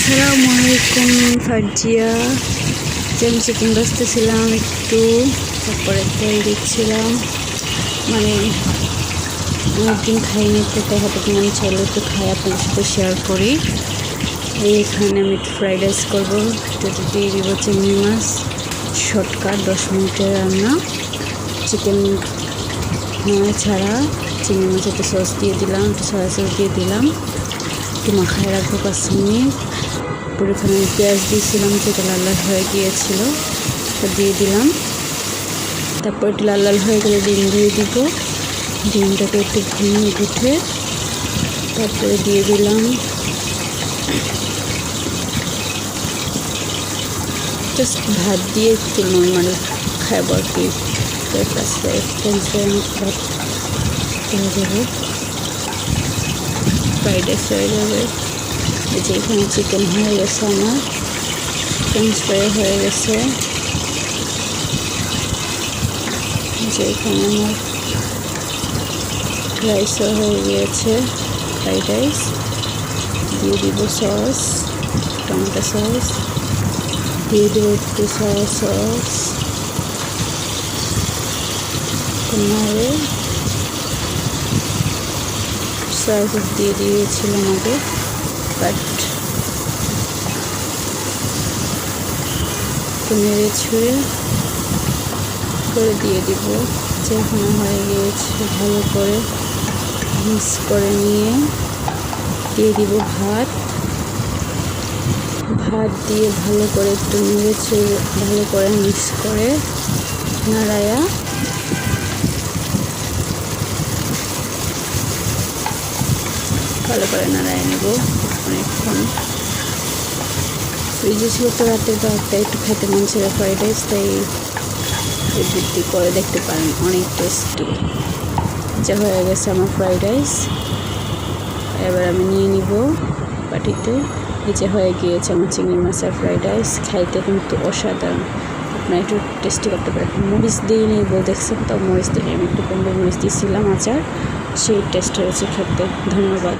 আসসালামু আলাইকুম ফারজিয়া। আমি চিকেন বাজতেছিলাম একটু, তারপরে তেল দিচ্ছিলাম। মানে অনেকদিন খাইনি, তো হঠাৎ মনে চাইলে একটু খাই, আপনাদের সাথে শেয়ার করি। এইখানে আমি ফ্রাইড রাইস করবো, এটাতে দিয়ে দিব চিংড়ি মাছ। শর্টকাট 10 মিনিটের রান্না। চিকেন ছাড়া চিংড়ি মাছ একটু সস দিয়ে দিলাম, একটু সয়া সস দিয়ে দিলাম, একটু মাখায় রাখবো 5 মিনিট। পুরোখানে পেঁয়াজ দিয়েছিলাম, যেটা লাল লাল হয়ে গিয়েছিল, তো দিয়ে দিলাম। তারপর একটু লাল লাল হয়ে গেলে ডিম দিয়ে দিব। ডিমটাকে একটু ভেঙে উঠে তারপরে দিয়ে দিলাম জাস্ট ভাত দিয়ে একটু নর্মাল খাবো আর কি। ফ্রেঞ্চ ফ্রাই ভাত হয়ে যাবে, ফ্রাইড রাইস হয়ে যাবে। এই যে এখানে চিকেন হয়ে গেছে, আমার ফ্রেঞ্চ ফ্রাই হয়ে গেছে। যে এখানে আমার রাইসও হয়ে গিয়েছে, ফ্রাইড রাইস। দিয়ে দিব সস, টমেটো সস দিয়ে দেবো, একটু সয়া সস, নাড়ে সয়া সস দিয়ে দিয়েছিলাম আগে, বাট নেড়ে ছুঁড়ে করে দিয়ে দিব। যখন হয়ে গিয়েছে ভালো করে মিক্স করে নিয়ে দিয়ে দিব ভাত। ভাত দিয়ে ভালো করে একটু নেড়ে ছুঁড়ে ভালো করে মিক্স করে নাড়ায়া ভালো করে নাড়ায় নেব অনেকক্ষণ। ফ্রিজে ছিল তো রাতের ভাতটা, একটু খেতে মন ছিল ফ্রাইড রাইস, তাই বৃদ্ধি করে দেখতে পারেন, অনেক টেস্টি। যা হয়ে গেছে আমার ফ্রাইড রাইস, এবার আমি নিয়ে নিব বাটিতে। এই যে হয়ে গিয়েছে আমার চিংড়ি মাছের ফ্রাইড রাইস, খাইতে কিন্তু অসাধারণ। আপনারা একটু টেস্টি করতে পারেন। মরিচ দিয়ে নিব, দেখছেন তো মরিচ দিয়ে আমি একটু কমবে মরিচ দিয়েছিলাম আচার, সেই টেস্ট হয়েছে খেতে। ধন্যবাদ।